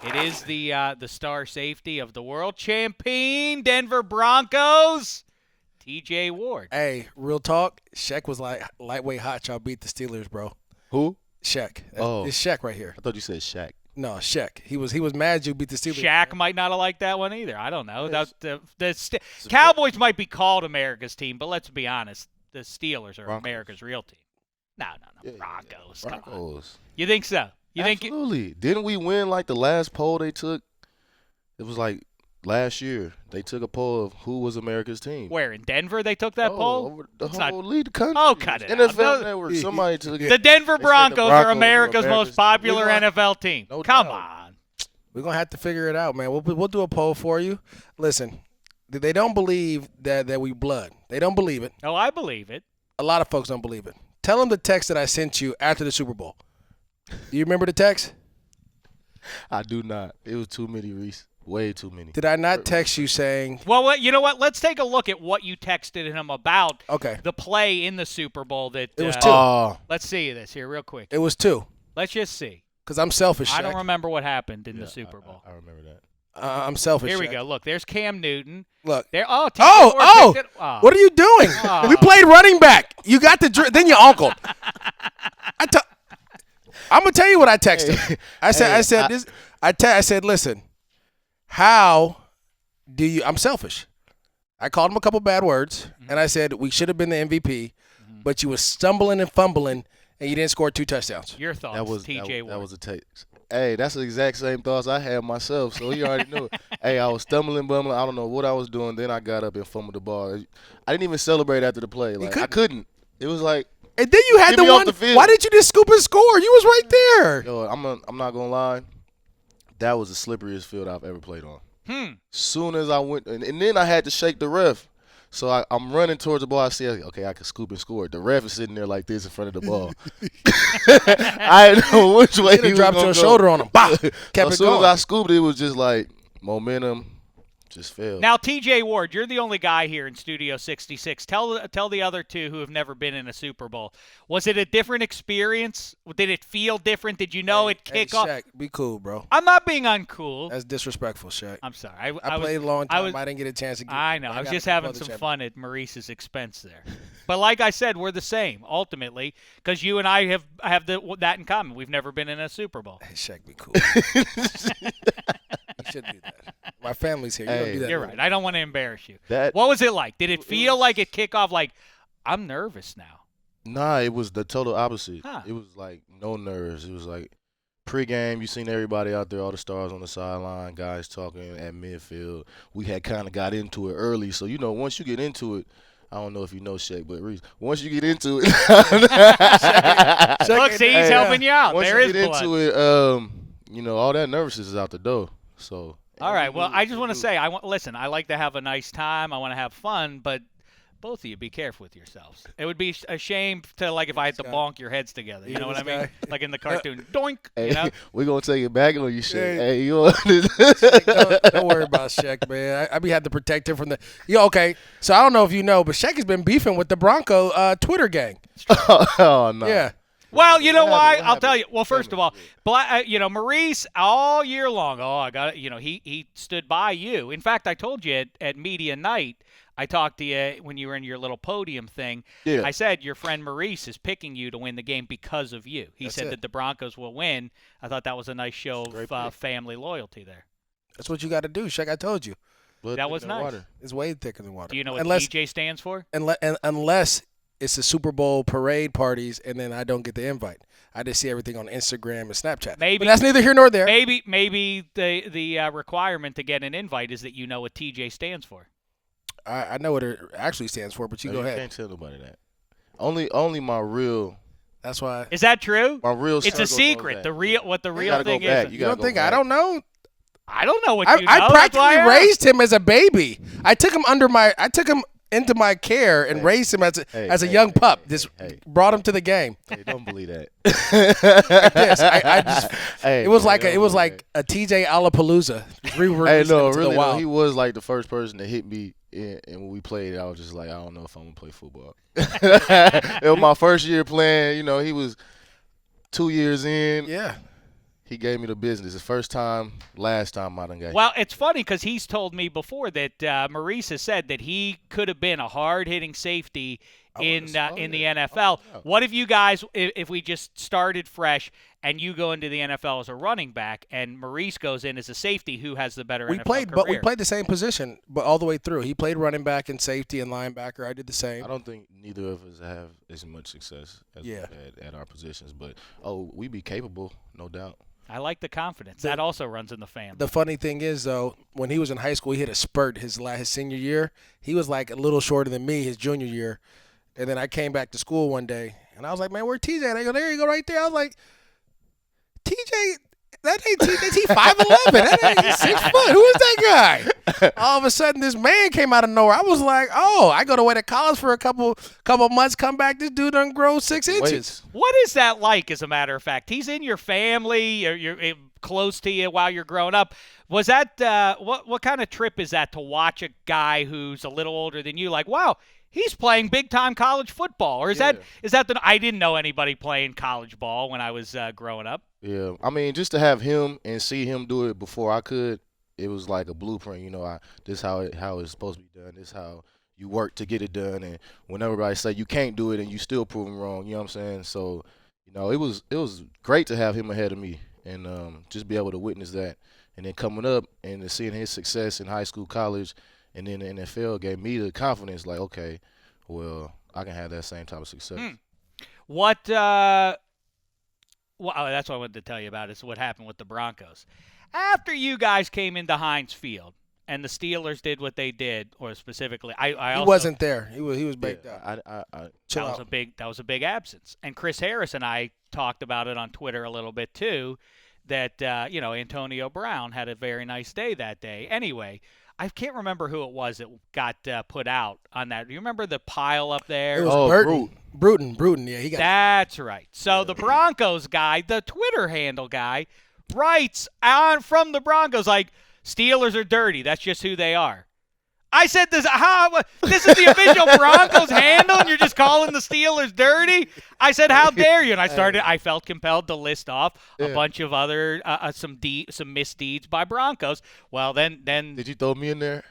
It is the star safety of the world champion Denver Broncos, T.J. Ward. Hey, real talk. Shek was like lightweight hot. Y'all beat the Steelers, bro. Who? Shek. Oh. It's Shek right here. I thought you said Shaq. No, Shek. He was mad you beat the Steelers. Shaq might not have liked that one either. I don't know. The Cowboys might be called America's team, but let's be honest. The Steelers are Broncos. America's real team. No. Yeah, Broncos. Broncos. Come on. You think so? Absolutely. Didn't we win like the last poll they took? It was like last year. They took a poll of who was America's team. Where, in Denver they took that poll? Over the It's whole not- league, the country. Oh, cut it out. NFL No. Network. Somebody took it. The Denver Broncos are America's most popular We're not- NFL team. No Come doubt. on. We're going to have to figure it out, man. We'll do a poll for you. Listen, they don't believe that we blood. They don't believe it. Oh, I believe it. A lot of folks don't believe it. Tell them the text that I sent you after the Super Bowl. Do you remember the text? I do not. It was too many, Reese. Way too many. Did I not text you saying? Well, you know what? Let's take a look at what you texted him about Okay. the play in the Super Bowl. That It was two. Let's see this here real quick. It was 2. Let's just see. Because I'm selfish, I Shaq. don't remember what happened in the Super Bowl. I remember that. I'm selfish. Here we Shaq. go. Look, there's Cam Newton. Look. There. Oh, TJ Oh, Ward picked it. Oh. What are you doing? Oh. We played running back. You got the then your uncle. I'm gonna tell you what I texted. Hey. I said Hey, this. I said, listen. How do you? I'm selfish. I called him a couple bad words, and I said we should have been the MVP, but you were stumbling and fumbling, and you didn't score 2 touchdowns. Your thoughts, That was TJ Ward. That was a text. Hey, that's the exact same thoughts I had myself. So he already knew. Hey, I was stumbling, bumbling. I don't know what I was doing. Then I got up and fumbled the ball. I didn't even celebrate after the play. Like I couldn't. It was like, And then you had Get the me off one. the field. Why didn't you just scoop and score? You was right there. yo, I'm not gonna lie. That was the slipperiest field I've ever played on. Soon as I went, and then I had to shake the ref. So I'm running towards the ball. I see, okay, I can scoop and score. The ref is sitting there like this in front of the ball. I didn't know which way You he was dropped gonna your go. shoulder on him. Bah! So Kept as it soon as going. I scooped, it was just like momentum just failed. Now, TJ Ward, you're the only guy here in Studio 66. Tell the other two who have never been in a Super Bowl. Was it a different experience? Did it feel different? Did you know it kick off? Shaq, be cool, bro. I'm not being uncool. That's disrespectful, Shaq. I'm sorry. I played a long time. I didn't get a chance to get. I know. I was just having some fun at Maurice's expense there. But like I said, we're the same ultimately because you and I have that in common. We've never been in a Super Bowl. Hey, Shaq, be cool. You should do that. My family's here. You don't do that. You're right. I don't want to embarrass you. That- What was it like? Did it feel like it kick off like I'm nervous now? Nah, it was the total opposite. Huh. It was like no nerves. It was like pregame, you seen everybody out there, all the stars on the sideline, guys talking at midfield. We had kind of got into it early, so once you get into it, I don't know if you know Shek, but Reese, once you get into it, Look, see, he's helping you out. Once There you is get blood. into it, all that nervousness is out the door. So. All right. Well, I just want to say, listen. I like to have a nice time. I want to have fun, but both of you be careful with yourselves. It would be a shame to if I had to bonk your heads together. You know what I mean? Like in the cartoon, doink. Hey, You know? we're gonna take it back on you, Shek. Hey. Hey, you Don't worry about Shaq, man. I be had to protect him from the. Okay. So I don't know if you know, but Shaq has been beefing with the Bronco Twitter gang. oh no. Yeah. Well, you know What why? happened? I'll tell you. Well, Tell first me. of all, Maurice all year long. Oh, I got it. He stood by you. In fact, I told you at media night. I talked to you when you were in your little podium thing. Yeah. I said your friend Maurice is picking you to win the game because of you. He That's said it. that the Broncos will win. I thought that was a nice show Great of pick. family loyalty there. That's what you got to do, Shaq. I told you. Blood That thicker was than nice. water. It's way thicker than water. Do you know what unless, TJ stands for? unless it's the Super Bowl parade parties and then I don't get the invite. I just see everything on Instagram and Snapchat. Maybe- But that's neither here nor there. Maybe the requirement to get an invite is that you know what TJ stands for. I know what it actually stands for, but you No, go you ahead. can't tell nobody that. Only my real That's why. Is that true? It's It's a secret. What the real gotta go thing back. is. You You don't gotta go think I back. don't know? I don't know what I you know. That's why practically I asked. raised him as a baby. I took him into my care and raised him as a young pup. Just hey. brought him to the game. Hey, don't believe that. Yes, I just. Hey, It was man, like don't believe a TJ Alapalooza. Hey, no, the really, wild. he was like the first person to hit me, and when we played, I was just like, I don't know if I'm gonna play football. It was my first year playing. He was 2 years in. Yeah. He gave me the business. The first time, last time I done got. Well, it's funny because he's told me before that Maurice has said that he could have been a hard-hitting safety in the NFL. What if you guys, if we just started fresh and you go into the NFL as a running back and Maurice goes in as a safety who has the better NFL career? But we played the same position, but all the way through. He played running back and safety and linebacker. I did the same. I don't think neither of us have as much success as we've had at our positions, but we be capable, no doubt. I like the confidence. That also runs in the family. The funny thing is, though, when he was in high school, he hit a spurt his senior year. He was like a little shorter than me his junior year. And then I came back to school one day, and I was like, man, where's TJ? And they go, there you go right there. I was like, TJ, that ain't TJ. He's 5'11". That ain't 6 foot. Who is that guy? All of a sudden, this man came out of nowhere. I was like, oh, I go away to college for a couple months, come back, this dude done grow 6 inches. What is that like, as a matter of fact? He's in your family, or you're close to you while you're growing up. Was that what kind of trip is that to watch a guy who's a little older than you? Like, wow, he's playing big-time college football. Or is that I didn't know anybody playing college ball when I was growing up. Yeah, I mean, just to have him and see him do it before I could, it was like a blueprint. You know, this how it's supposed to be done. This how you work to get it done. And when everybody say you can't do it and you still prove them wrong, you know what I'm saying? So, you know, it was great to have him ahead of me and just be able to witness that. And then coming up and seeing his success in high school, college, and then the NFL gave me the confidence, like, okay, well, I can have that same type of success. Well, that's what I wanted to tell you about is what happened with the Broncos. After you guys came into Heinz Field and the Steelers did what they did, or specifically, he wasn't there. He was baked out. That was a big absence. And Chris Harris and I talked about it on Twitter a little bit too. That Antonio Brown had a very nice day that day. Anyway, I can't remember who it was that got put out on that. Do you remember the pile up there? It was Bruton. Yeah, he got. That's right. So the Broncos guy, the Twitter handle guy, writes on from the Broncos like, Steelers are dirty. That's just who they are. I said this. This is the official Broncos handle, and you're just calling the Steelers dirty. I said, how dare you? And I felt compelled to list off a bunch of other some misdeeds by Broncos. Well, then did you throw me in there?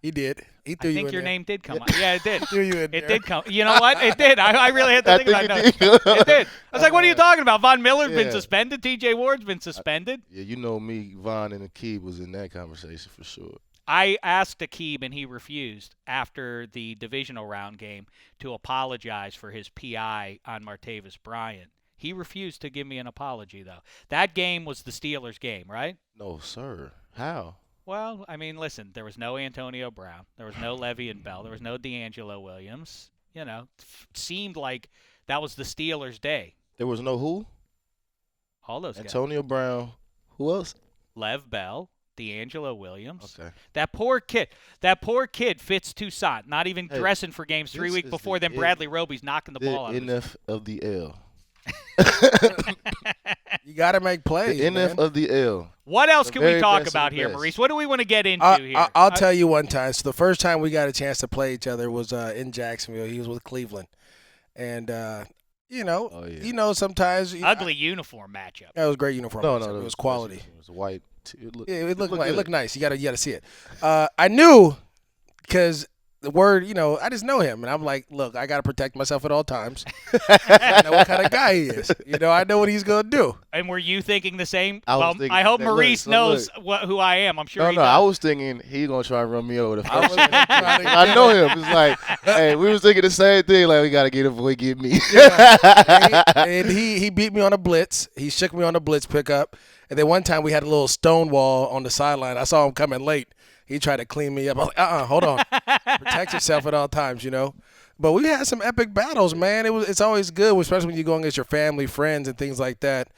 He did. He threw you in there. I think your name did come up. Yeah, it did. Threw you in there. It did come. You know what? It did. I really had to think about it. It did. I was like, what are you talking about? Von Miller's been suspended. T.J. Ward's been suspended. Yeah, you know me, Von and Akib was in that conversation for sure. I asked Akib, and he refused after the divisional round game to apologize for his PI on Martavis Bryant. He refused to give me an apology, though. That game was the Steelers' game, right? No, sir. How? Well, I mean, listen, there was no Antonio Brown. There was no Le'Veon Bell. There was no D'Angelo Williams. You know, it seemed like that was the Steelers' day. There was no who? All those guys. Antonio Brown. Who else? Lev Bell. D'Angelo Williams. Okay. That poor kid Fitz Toussaint, not even dressing for games 3 weeks before. Then Bradley Roby's knocking the ball out. NF of the L. You got to make plays. The NF of the L. What else can we talk about here, Maurice? What do we want to get into here? I'll tell you one time. So the first time we got a chance to play each other was in Jacksonville. He was with Cleveland, and sometimes ugly uniform matchup. That was a great uniform. No, it was quality. It was white. It looked nice. You gotta see it. I knew because the word, I just know him, and I'm like, look, I gotta protect myself at all times. I know what kind of guy he is. I know what he's gonna do. And were you thinking the same? I hope Maurice knows who I am. I'm sure. No, I was thinking he's gonna try and run me over. I know him. It's like, hey, we was thinking the same thing. Like, we gotta get him before he get me. And he beat me on a blitz. He shook me on a blitz pickup. And then one time we had a little stone wall on the sideline. I saw him coming late. He tried to clean me up. I was like, hold on. Protect yourself at all times, But we had some epic battles, man. It's always good, especially when you go against your family, friends, and things like that.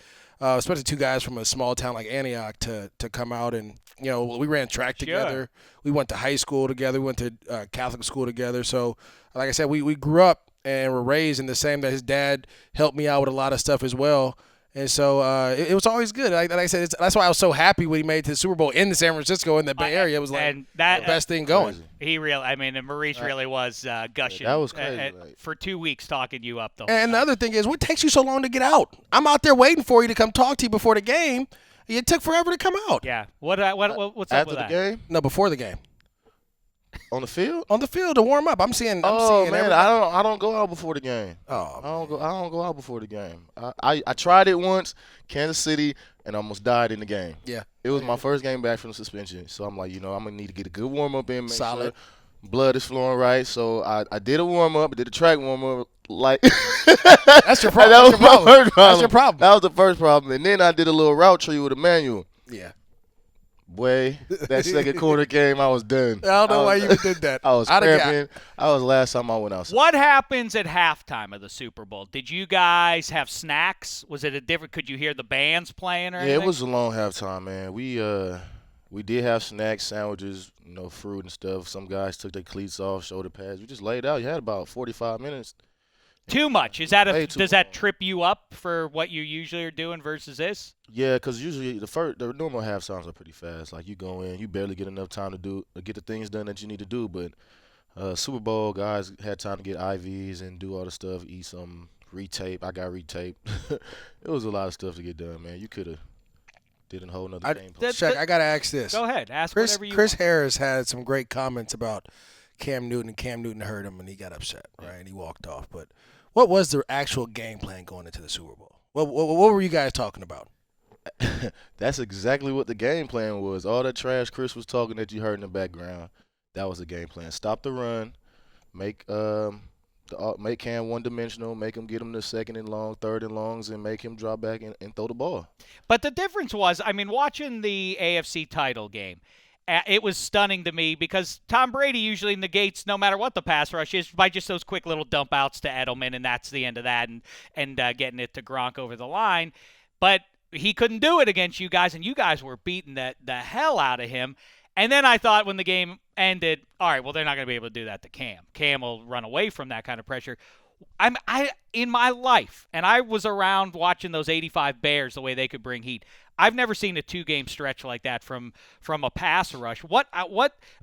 Especially two guys from a small town like Antioch to come out and, we ran track together. We went to high school together. We went to Catholic school together. So, like I said, we grew up and were raised in the same that his dad helped me out with a lot of stuff as well. And so it was always good. Like I said, that's why I was so happy when he made it to the Super Bowl in the San Francisco in the Bay Area. It was like the best thing going. He really, and Maurice really was gushing. Yeah, that was crazy. For 2 weeks talking you up, though. And the other thing is, what takes you so long to get out? I'm out there waiting for you to come talk to you before the game. It took forever to come out. Yeah. What's up with that? After the game? No, before the game. On the field? On the field to warm up. I'm seeing. Man, everybody. I don't go out before the game. Oh, I don't go out before the game. I tried it once, Kansas City, and almost died in the game. Yeah. It was my first game back from the suspension, so I'm like, I'm gonna need to get a good warm up in. Solid. Sure blood is flowing right. So I did a warm up, did a track warm up. Like that's your problem. That was my first problem. That's your problem. That was the first problem, and then I did a little route tree with a manual. Yeah. Boy, that second quarter game, I was done. I don't know why you did that. I was cramping. I was last time I went outside. What happens at halftime of the Super Bowl? Did you guys have snacks? Was it a different? Could you hear the bands playing or anything? Yeah, it was a long halftime, man. We did have snacks, sandwiches, fruit and stuff. Some guys took their cleats off, shoulder pads. We just laid out. You had about 45 minutes. Too much. Does that trip you up for what you usually are doing versus this? Yeah, because usually the normal half times are pretty fast. Like you go in, you barely get enough time to get the things done that you need to do. But Super Bowl guys had time to get IVs and do all the stuff, eat some, retape. I got retaped. It was a lot of stuff to get done, man. You could have did a whole nother game plan. Shek, I gotta ask this. Go ahead, ask whatever you Chris want. Harris had some great comments about Cam Newton, and Cam Newton hurt him, and he got upset, right? And he walked off. But what was the actual game plan going into the Super Bowl? What were you guys talking about? That's exactly what the game plan was. All that trash Chris was talking that you heard in the background, that was the game plan. Stop the run, make Cam one-dimensional, make him get him to second and long, third and longs, and make him drop back and throw the ball. But the difference was, watching the AFC title game, it was stunning to me because Tom Brady usually negates no matter what the pass rush is by just those quick little dump outs to Edelman, and that's the end of that, and getting it to Gronk over the line. But he couldn't do it against you guys, and you guys were beating the hell out of him. And then I thought when the game ended, all right, well, they're not going to be able to do that to Cam. Cam will run away from that kind of pressure. In my life, and I was around watching those 85 Bears, the way they could bring heat. I've never seen a 2-game stretch like that from a pass rush.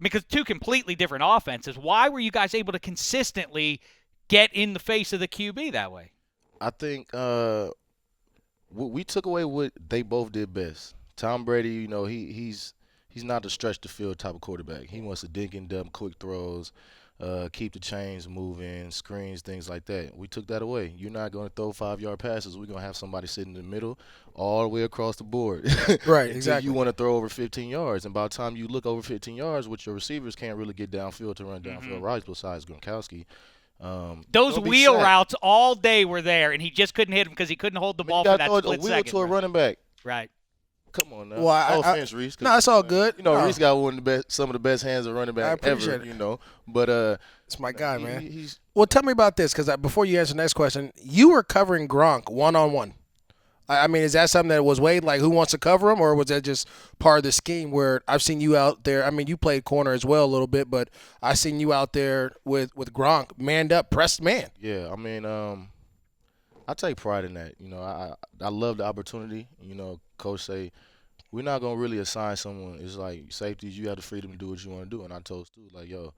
Because two completely different offenses. Why were you guys able to consistently get in the face of the QB that way? I think we took away what they both did best. Tom Brady, he's not a stretch the field type of quarterback. He wants to dink and dump, quick throws, keep the chains moving, screens, things like that. We took that away. You're not going to throw 5-yard passes. We're going to have somebody sitting in the middle all the way across the board. Right, exactly. You want to throw over 15 yards. And by the time you look over 15 yards, which your receivers can't really get downfield to run downfield routes besides Gronkowski. Those wheel routes all day were there, and he just couldn't hit them because he couldn't hold the ball for that split second. A wheel to a running back. Right. Come on now. Well, no offense, Reese. No, it's all good. Reese got some of the best hands of running back ever. It. But it's my guy, man. Well, tell me about this, because before you answer the next question, you were covering Gronk one-on-one. Is that something that was weighed, like who wants to cover him, or was that just part of the scheme where I've seen you out there? You played corner as well a little bit, but I've seen you out there with Gronk, manned up, pressed man. Yeah, I take pride in that. I love the opportunity. Coach say, we're not going to really assign someone. It's like safeties, you have the freedom to do what you want to do. And I told Stu, like, yo,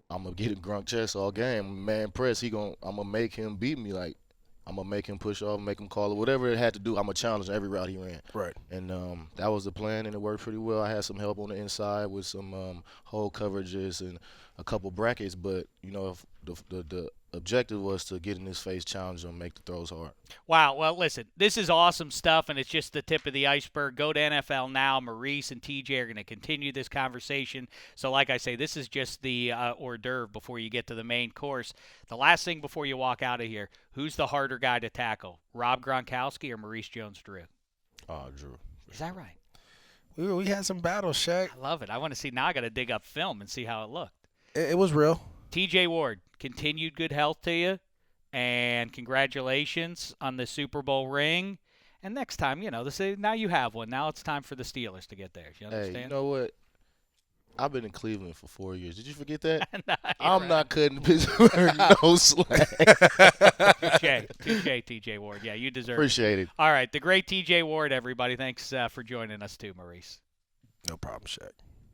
I'm going to get a Gronk chest all game. Man press, I'm going to make him beat me. Like, I'm going to make him push off, make him call it. Whatever it had to do, I'm going to challenge every route he ran. Right. And that was the plan, and it worked pretty well. I had some help on the inside with some hole coverages and a couple brackets. But, if the objective was to get in his face, challenge him, make the throws hard. Wow. Well, listen, this is awesome stuff, and it's just the tip of the iceberg. Go to NFL Now. Maurice and TJ are going to continue this conversation. So, like I say, this is just the hors d'oeuvre before you get to the main course. The last thing before you walk out of here, who's the harder guy to tackle, Rob Gronkowski or Maurice Jones-Drew? Oh, Drew. Is that right? We had some battles, Shek. I love it. I want to see. Now I got to dig up film and see how it looked. It was real. TJ Ward, continued good health to you, and congratulations on the Super Bowl ring. And next time, now you have one. Now it's time for the Steelers to get theirs. You understand? Hey, you know what? I've been in Cleveland for 4 years. Did you forget that? Nah, I'm not cutting Pittsburgh no slack. Touche, TJ Ward. Yeah, you deserve Appreciate it. All right, the great TJ Ward, everybody. Thanks for joining us too, Maurice. No problem, Shek.